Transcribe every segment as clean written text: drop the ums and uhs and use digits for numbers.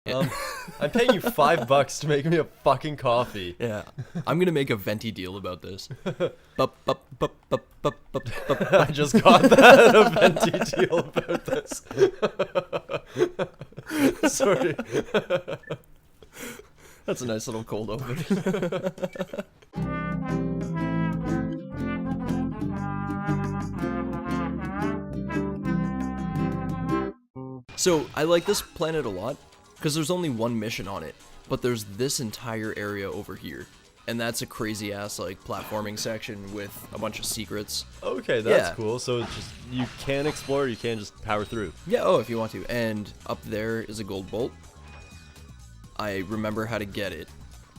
I'm paying you $5 to make me a fucking coffee. Yeah, I'm gonna make a venti deal about this. I just got that, a venti deal about this. Sorry. That's a nice little cold open. So, I like this planet a lot, because there's only one mission on it, but there's this entire area over here. And that's a crazy ass, like, platforming section with a bunch of secrets. Okay, that's Yeah. cool. So it's just, you can explore, you can just power through. Yeah, oh, if you want to. And up there is a gold bolt. I remember how to get it,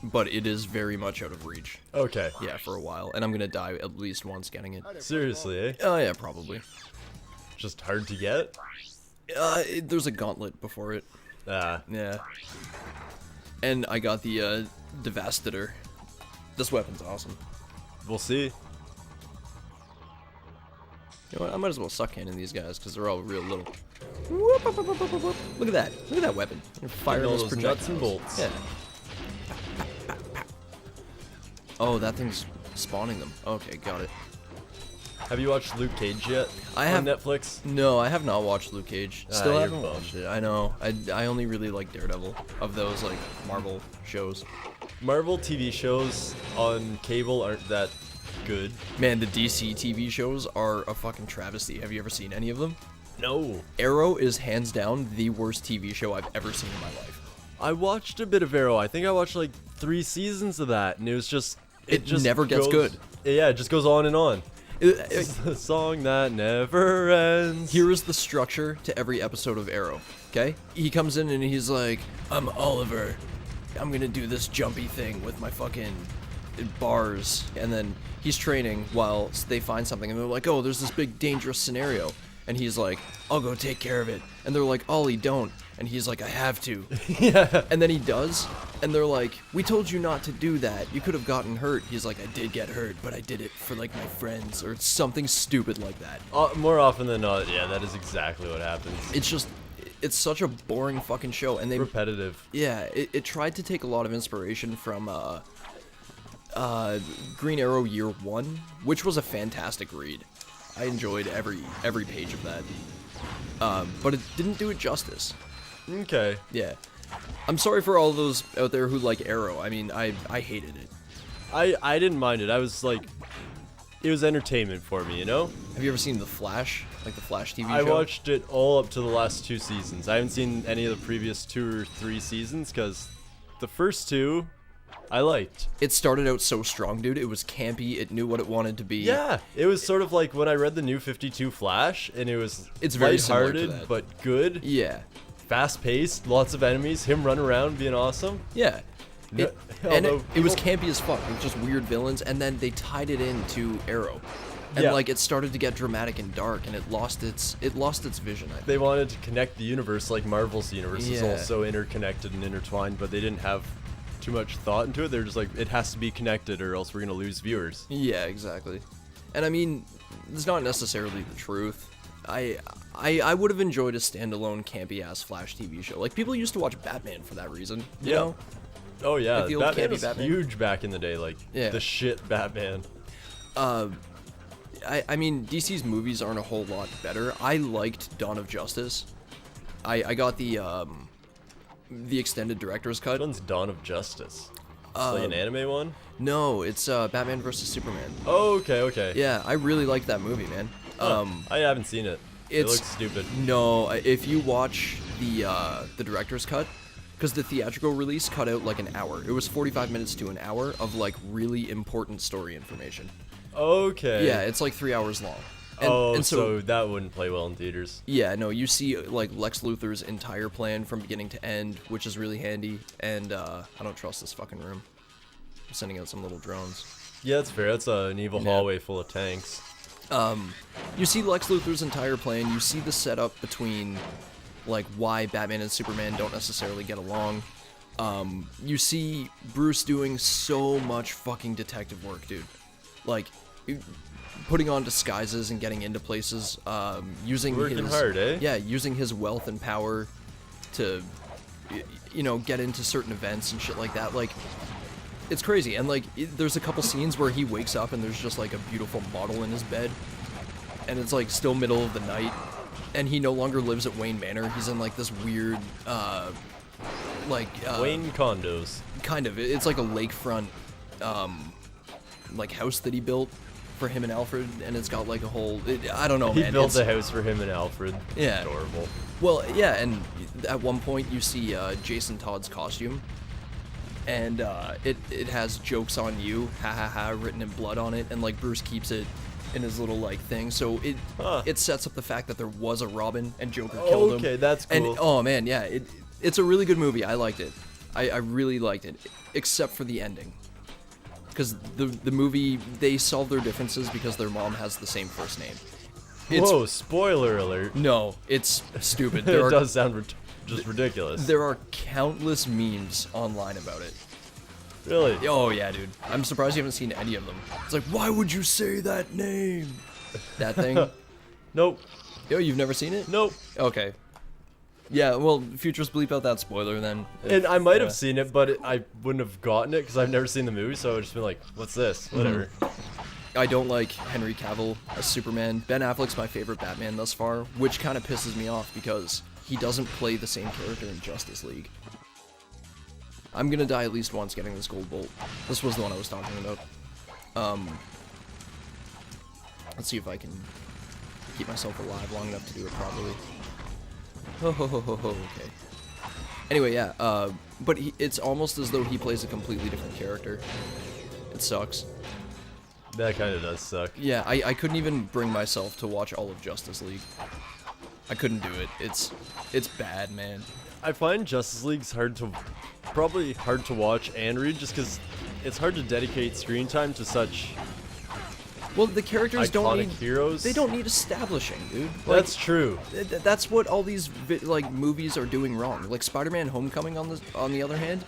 but it is very much out of reach. Okay. Yeah, for a while. And I'm gonna die at least once getting it. Seriously, eh? Oh, yeah, probably. Just hard to get? There's a gauntlet before it. Ah. Yeah. And I got the, Devastator. This weapon's awesome. We'll see. You know what, I might as well suck in these guys, because they're all real little. Whoop, whoop, whoop, whoop, whoop. Look at that. Look at that weapon. Fire all those those nuts and bolts. Yeah. Oh, that thing's spawning them. Okay, got it. Have you watched Luke Cage yet? I have- on Netflix? No, I have not watched Luke Cage. Still you're haven't bummed. watched it. I know. I only really like Daredevil of those like Marvel shows. Marvel TV shows on cable aren't that good. Man, the DC TV shows are a fucking travesty. Have you ever seen any of them? No. Arrow is hands down the worst TV show I've ever seen in my life. I watched a bit of Arrow. I think I watched like 3 seasons of that, and it was just... It just never gets goes- good. Yeah, it just goes on and on. It- It's the song that never ends. Here is the structure to every episode of Arrow, okay? He comes in and he's like, I'm Oliver. I'm gonna do this jumpy thing with my fucking bars. And then he's training while they find something and they're like, oh, there's this big dangerous scenario. And he's like, I'll go take care of it. And they're like, Ollie, don't. And he's like, I have to. Yeah. And then he does. And they're like, we told you not to do that. You could have gotten hurt. He's like, I did get hurt, but I did it for like my friends or something stupid like that. More often than not, yeah, that is exactly what happens. It's just, it's such a boring fucking show. And they, Repetitive. yeah, it tried to take a lot of inspiration from Green Arrow Year One, which was a fantastic read. I enjoyed every page of that. But it didn't do it justice. Okay. Yeah. I'm sorry for all those out there who like Arrow. I mean, I hated it. I didn't mind it. I was like, it was entertainment for me, you know? Have you ever seen The Flash? Like the Flash TV show? I watched it all up to the last 2 seasons. I haven't seen any of the previous 2 or 3 seasons, because the first 2, I liked. It started out so strong, dude. It was campy. It knew what it wanted to be. Yeah, it was sort of like when I read the New 52 Flash, and it was It's very similar to lighthearted, that. but good, Yeah. fast-paced, lots of enemies, him running around being awesome. Yeah. No- And although it was people- campy as fuck. It was just weird villains, and then they tied it into Arrow. And Yeah. like it started to get dramatic and dark, and it lost its vision, I think. They wanted to connect the universe like Marvel's universe is Yeah. also interconnected and intertwined, but they didn't have too much thought into it. They're just like, it has to be connected or else we're gonna lose viewers. Yeah, exactly. And I mean, it's not necessarily the truth. I would have enjoyed a standalone campy ass Flash TV show. Like people used to watch Batman for that reason. You know? Oh yeah, Like the old Batman campy was Batman. huge back in the day, like Yeah. the shit Batman. I mean, DC's movies aren't a whole lot better. I liked Dawn of Justice. I got the extended director's cut. Which one's Dawn of Justice? It's like an anime one? No, it's Batman versus Superman. Oh, okay. Yeah, I really liked that movie, man. I haven't seen it. It it's- looks stupid. No, if you watch the director's cut, because the theatrical release cut out like an hour. It was 45 minutes to an hour of like really important story information. Okay. Yeah, it's like 3 hours long. And so that wouldn't play well in theaters. yeah, no, you see like Lex Luthor's entire plan from beginning to end, which is really handy. And I don't trust this fucking room. I'm sending out some little drones. Yeah, that's fair. That's an evil hallway full of tanks. You see Lex Luthor's entire plan. You see the setup between like why Batman and Superman don't necessarily get along. You see Bruce doing so much fucking detective work, dude. Like putting on disguises and getting into places, using Working his hard, eh? yeah, using his wealth and power to you know, get into certain events and shit like that. Like, it's crazy. And like, there's a couple scenes where he wakes up and there's just like a beautiful model in his bed, and it's like still middle of the night, and he no longer lives at Wayne Manor. He's in like this weird, Wayne condos. kind of. It's like a lakefront, like house that he built for him and Alfred, and it's got like a whole. I don't know, He man. built a house for him and Alfred. Yeah. Adorable. Well, yeah, and at one point you see Jason Todd's costume, and it has "jokes on you," ha ha ha, written in blood on it, and like Bruce keeps it in his little like thing, so it sets up the fact that there was a Robin and Joker killed him. Okay, that's cool. And oh man, yeah, it's a really good movie. I liked it. I really liked it, except for the ending. Because the movie, they solve their differences because their mom has the same first name. Whoa, spoiler alert. No, it's stupid. It does sound just ridiculous. There are countless memes online about it. Really? Oh yeah, dude. I'm surprised you haven't seen any of them. It's like, why would you say that name? That thing? Nope. Oh, you've never seen it? Nope. Okay. Yeah, well, Futures bleep out that spoiler then. And I might have seen it, but I wouldn't have gotten it because I've never seen the movie, so I would just been like, what's this? Whatever. I don't like Henry Cavill as Superman. Ben Affleck's my favorite Batman thus far, which kind of pisses me off because he doesn't play the same character in Justice League. I'm gonna die at least once getting this gold bolt. This was the one I was talking about. Let's see if I can keep myself alive long enough to do it properly. Okay. Anyway, yeah, but it's almost as though he plays a completely different character. It sucks. That kind of does suck. Yeah, I couldn't even bring myself to watch all of Justice League. I couldn't do it. It's bad, man. I find Justice League's probably hard to watch and read just because it's hard to dedicate screen time to such Well, the characters don't iconic need heroes. They don't need establishing, dude. That's true. That's what all these movies are doing wrong. Like Spider-Man: Homecoming, on the other hand,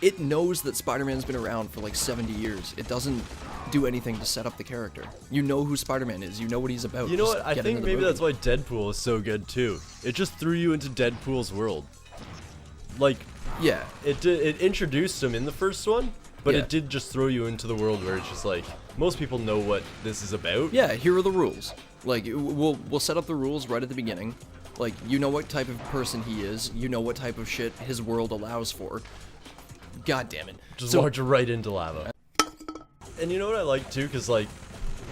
it knows that Spider-Man's been around for like 70 years. It doesn't do anything to set up the character. You know who Spider-Man is. You know what he's about. You know Just what? I get think into the maybe movie. that's why Deadpool is so good too. It just threw you into Deadpool's world. Like, Yeah. it introduced him in the first one, but Yeah. it did just throw you into the world where it's just like most people know what this is about. Yeah, here are the rules. Like, we'll set up the rules right at the beginning. Like, you know what type of person he is. You know what type of shit his world allows for. God damn it. Just launch right into lava. And you know what I like too, because like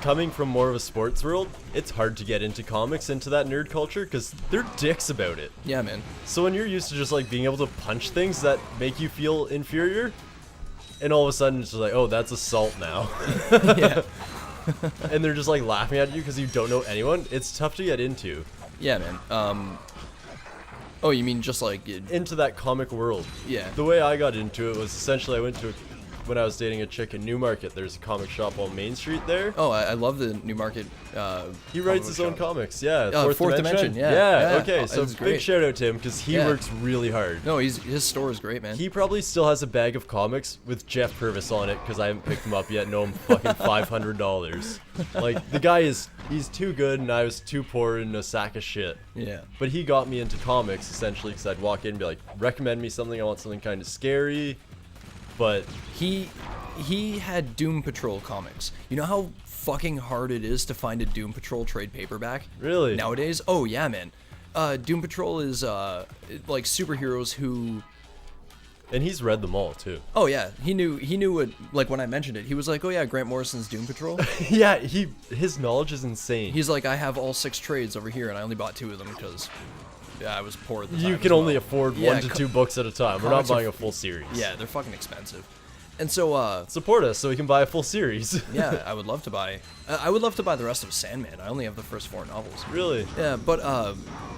coming from more of a sports world, it's hard to get into comics, into that nerd culture, because they're dicks about it. Yeah, man. So when you're used to just like being able to punch things that make you feel inferior, and all of a sudden it's just like, oh, that's assault now. Yeah. And they're just like laughing at you because you don't know anyone, it's tough to get into. Yeah, man. Oh, you mean just like... Into that comic world. Yeah. The way I got into it was essentially when I was dating a chick in Newmarket, there's a comic shop on Main Street there. Oh, I love the Newmarket. He writes his own comics, yeah. Fourth Dimension, yeah. Yeah, okay, Oh, so that's big great. shout out to him because he Yeah. works really hard. No, his store is great, man. He probably still has a bag of comics with Geoff Purvis on it because I haven't picked him up yet. No, I'm fucking $500. Like, the guy he's too good and I was too poor and a sack of shit. Yeah. But he got me into comics essentially because I'd walk in and be like, recommend me something, I want something kind of scary. But He had Doom Patrol comics. You know how fucking hard it is to find a Doom Patrol trade paperback? Really? Nowadays? Oh, yeah, man. Doom Patrol is, like, superheroes who... And he's read them all too. Oh, yeah. He knew what... Like, when I mentioned it, he was like, oh, yeah, Grant Morrison's Doom Patrol. Yeah, his knowledge is insane. He's like, I have all 6 trades over here, and I only bought 2 of them because... Yeah, I was poor at the time. You as can well. only afford Yeah, 1 to 2 books at a time. We're not comics are buying a full series. Yeah, they're fucking expensive. And so, Support us so we can buy a full series. yeah, I would love to buy... I would love to buy the rest of Sandman. I only have the first 4 novels. Really? Yeah, but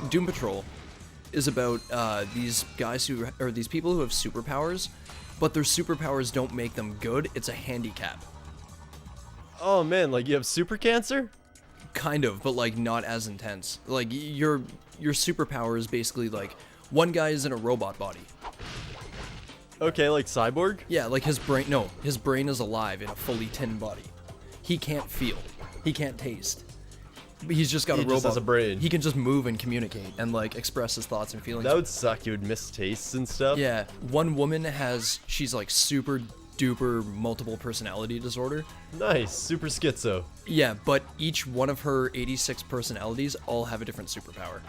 Doom Patrol is about these guys these people who have superpowers, but their superpowers don't make them good. It's a handicap. Oh man, like you have super cancer? Kind of, but like not as intense. Like your superpower is basically like one guy is in a robot body. Okay, like Cyborg? Yeah, like his brain is alive in a fully tin body. He can't feel. He can't taste. He's just got a He robot. just has a brain. He can just move and communicate and like express his thoughts and feelings. That would suck. You would miss tastes and stuff. Yeah, one woman she's like super duper multiple personality disorder. Nice. Super schizo. Yeah, but each one of her 86 personalities all have a different superpower.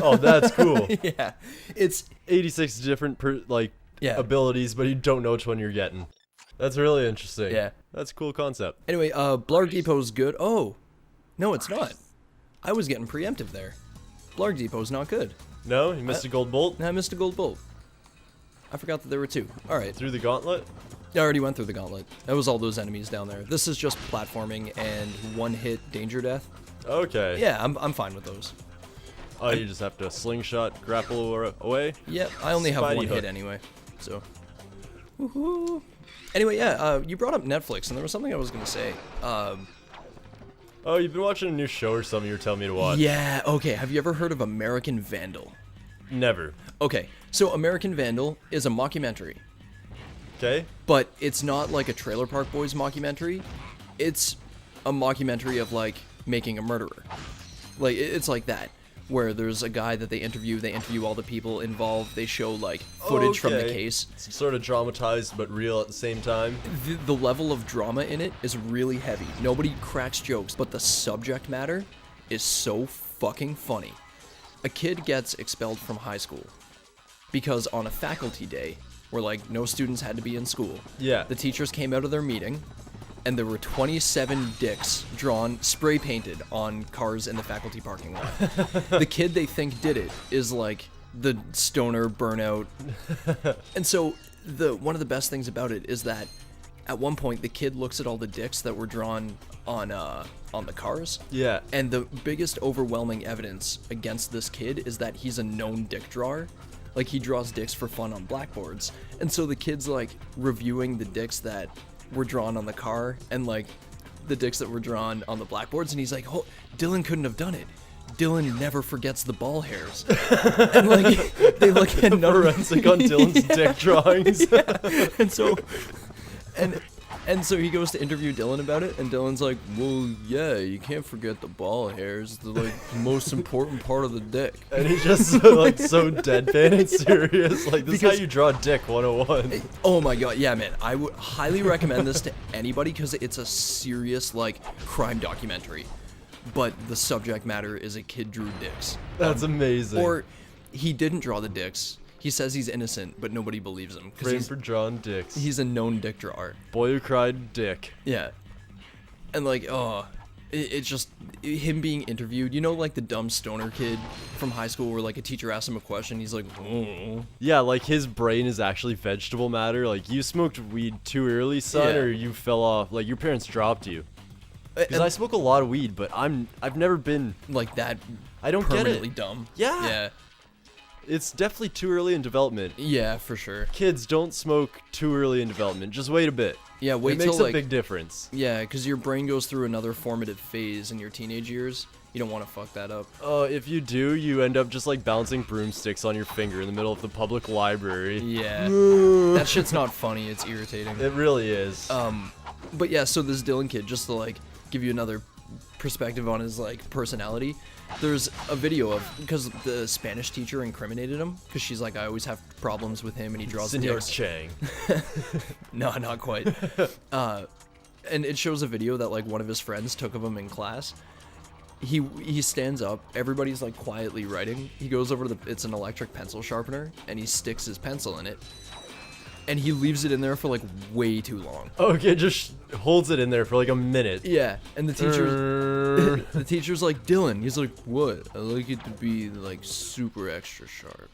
Oh, that's cool. Yeah, it's 86 different abilities, but you don't know which one you're getting. That's really interesting. Yeah. That's a cool concept. anyway. Blarg Depot's good. Oh, no, it's not. I was getting preemptive there. Blarg Depot's not good. No? You missed a gold bolt? I missed a gold bolt. I forgot that there were two. All right. Through the gauntlet? I already went through the gauntlet. That was all those enemies down there. This is just platforming and one-hit danger death. Okay. Yeah, I'm fine with those. Oh, you just have to slingshot, grapple away? Yep, I only have Spidey one hook. hit anyway. So. Woohoo. Anyway, yeah, you brought up Netflix, and there was something I was gonna say. Oh, you've been watching a new show or something you were telling me to watch. Yeah, okay. Have you ever heard of American Vandal? Never. Okay, so American Vandal is a mockumentary, Okay? but it's not like a Trailer Park Boys mockumentary. It's a mockumentary of like making a murderer. Like it's like that, where there's a guy that they interview all the people involved. They show like footage from the Okay. case. It's sort of dramatized but real at the same time. The level of drama in it is really heavy. Nobody cracks jokes, but the subject matter is so fucking funny. A kid gets expelled from high school because on a faculty day where like no students had to be in school. Yeah. The teachers came out of their meeting and there were 27 dicks drawn, spray painted on cars in the faculty parking lot. The kid they think did it is like the stoner burnout. And so one of the best things about it is that at one point the kid looks at all the dicks that were drawn on the cars. Yeah. And the biggest overwhelming evidence against this kid is that he's a known dick drawer. Like he draws dicks for fun on blackboards. And so the kid's like reviewing the dicks that were drawn on the car and like the dicks that were drawn on the blackboards, and he's like, oh, Dylan couldn't have done it. Dylan never forgets the ball hairs. And like they look at Forensic on Dylan's dick drawings. Yeah. And so he goes to interview Dylan about it, and Dylan's like, well, yeah, you can't forget the ball hairs. They're like the most important part of the dick. And he's just so deadpan and serious. Like, this is Because- how you draw a dick 101. Oh my god, yeah, man. I would highly recommend this to anybody because it's a serious, like, crime documentary. But the subject matter is a kid drew dicks. That's amazing. Or he didn't draw the dicks. He says he's innocent, but nobody believes him. Because Frame for drawn dicks. he's a known dick drawer. Boy who cried dick. Yeah. And like, it's just him being interviewed. You know, like the dumb stoner kid from high school where like a teacher asks him a question, he's like, oh. Yeah, like his brain is actually vegetable matter. Like, you smoked weed too early, son, Yeah. or you fell off. Like, your parents dropped you. Because And, I smoke a lot of weed, but I've never been. like that I don't get permanently it. dumb. Yeah. Yeah. It's definitely too early in development. Yeah, for sure. Kids, don't smoke too early in development. Just wait a bit. Yeah, wait It makes till a like big difference. yeah, because your brain goes through another formative phase in your teenage years. You don't want to fuck that up. If you do, you end up just like bouncing broomsticks on your finger in the middle of the public library. Yeah, that shit's not funny. It's irritating. It really is. But yeah, so this Dylan kid, just to like give you another perspective on his like personality, there's a video of, because the Spanish teacher incriminated him because she's like, I always have problems with him and he draws Senor dicks. Chang. No, not quite. And it shows a video that like one of his friends took of him in class. He stands up, everybody's like quietly writing. He goes over to it's an electric pencil sharpener, and he sticks his pencil in it. And he leaves it in there for like way too long. Okay, just holds it in there for like a minute. Yeah, and the teacher's like, Dylan. He's like, what? I like it to be like super extra sharp.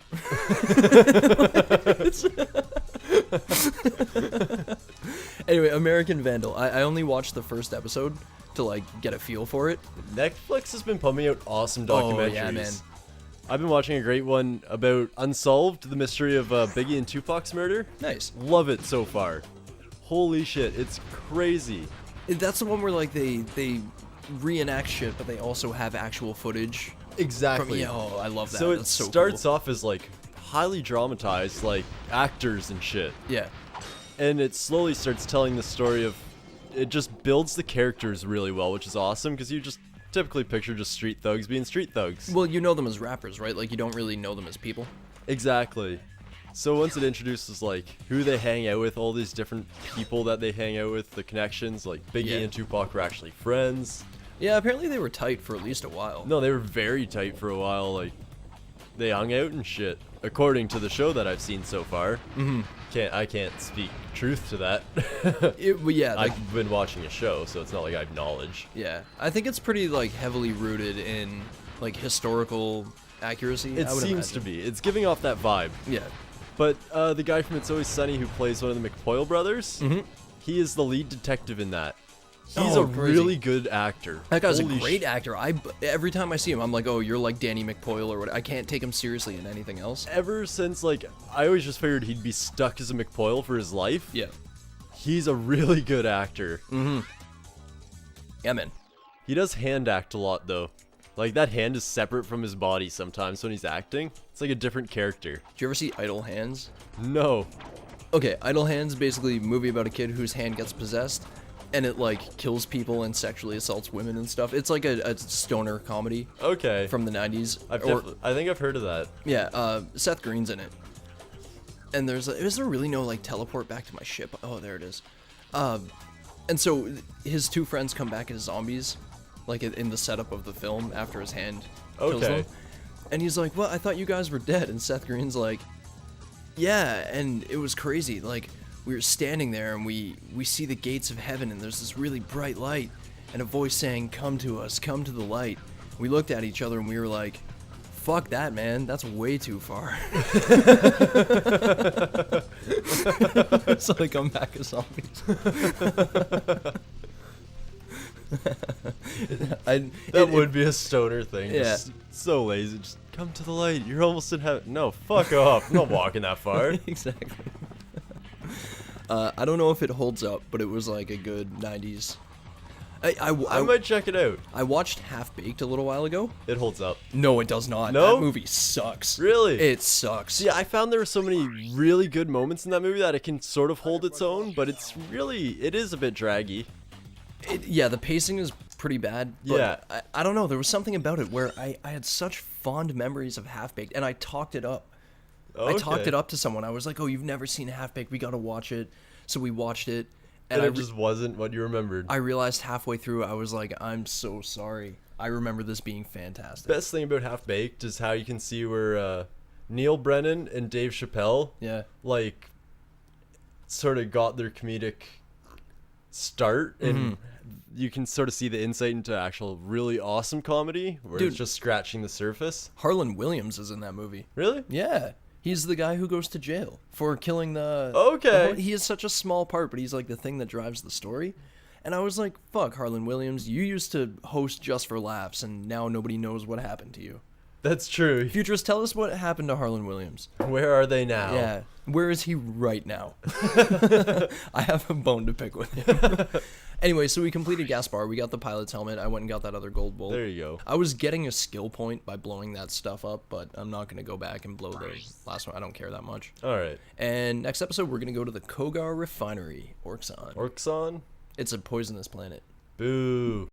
Anyway, American Vandal. I only watched the first episode to like get a feel for it. Netflix has been pumping out awesome documentaries. Oh, yeah, man. I've been watching a great one about Unsolved, the mystery of Biggie and Tupac's murder. Nice. Love it so far. Holy shit, it's crazy. That's the one where like they reenact shit, but they also have actual footage. Exactly. Oh, I love that. So it That's so starts cool. off as like highly dramatized, like actors and shit. Yeah. And it slowly starts telling the story of, it just builds the characters really well, which is awesome because you just typically picture just street thugs being street thugs. Well, you know them as rappers, right? Like, you don't really know them as people. Exactly. So once it introduces like who they hang out with, all these different people that they hang out with, the connections, like Biggie Yeah. and Tupac were actually friends. Yeah, apparently they were tight for at least a while. No, they were very tight for a while. Like they hung out and shit, according to the show that I've seen so far. Mm-hmm. I can't speak truth to that. Well, yeah, like, I've been watching a show, so it's not like I have knowledge. yeah. I think it's pretty, like, heavily rooted in, like, historical accuracy. It I would seems to imagine. be. It's giving off that vibe. Yeah. But the guy from It's Always Sunny who plays one of the McPoyle brothers, Mm-hmm. he is the lead detective in that. He's Oh, a crazy. really good actor. That guy's Holy a great actor. Every time I see him, I'm like, oh, you're like Danny McPoyle or what. I can't take him seriously in anything else. Ever since, like, I always just figured he'd be stuck as a McPoyle for his life. Yeah. He's a really good actor. Yeah, man. He does hand act a lot, though. Like, that hand is separate from his body sometimes when he's acting. It's like a different character. Did you ever see Idle Hands? No. Okay, Idle Hands, basically a movie about a kid whose hand gets possessed, and it, like, kills people and sexually assaults women and stuff. It's like a stoner comedy Okay. from the 90s. I think I've heard of that. Yeah, Seth Green's in it. And is there really no, like, teleport back to my ship? Oh, there it is. And so his two friends come back as zombies, like in the setup of the film after his hand kills Okay. them. And he's like, well, I thought you guys were dead. And Seth Green's like, yeah, and it was crazy. Like, we were standing there and we see the gates of heaven and there's this really bright light and a voice saying, come to us, come to the light. We looked at each other and we were like, fuck that, man. That's way too far. So they come back as zombies. That would be a stoner thing. Yeah. Just so lazy. Just come to the light. You're almost in heaven. No, fuck off. I'm not walking that far. Exactly. I don't know if it holds up, but it was like a good 90s. I might check it out. I watched Half Baked a little while ago. It holds up. No, it does not. No? That movie sucks. Really? It sucks. See, I found there were so many really good moments in that movie that it can sort of hold its own, but it is a bit draggy. Yeah, the pacing is pretty bad. But Yeah. I don't know. There was something about it where I had such fond memories of Half Baked, and I talked it up. I talked Okay. it up to someone. I was like, oh, you've never seen Half Baked. We got to watch it. So we watched it. And I it just wasn't what you remembered. I realized halfway through, I was like, I'm so sorry. I remember this being fantastic. Best thing about Half Baked is how you can see where Neil Brennan and Dave Chappelle, Yeah. like, sort of got their comedic start, and you can sort of see the insight into actual really awesome comedy, where Dude. it's just scratching the surface. Harlan Williams is in that movie. Really? Yeah. He's the guy who goes to jail for killing the... Okay. He is such a small part, but he's like the thing that drives the story. And I was like, fuck, Harlan Williams, you used to host Just for Laughs, and now nobody knows what happened to you. That's true. Futurist, tell us what happened to Harlan Williams. Where are they now? Yeah. Where is he right now? I have a bone to pick with him. Anyway, so we completed Gaspar. We got the pilot's helmet. I went and got that other gold bolt. There you go. I was getting a skill point by blowing that stuff up, but I'm not going to go back and blow the last one. I don't care that much. All right. And next episode, we're going to go to the Kogar Refinery, Orxon. Orxon? It's a poisonous planet. Boo.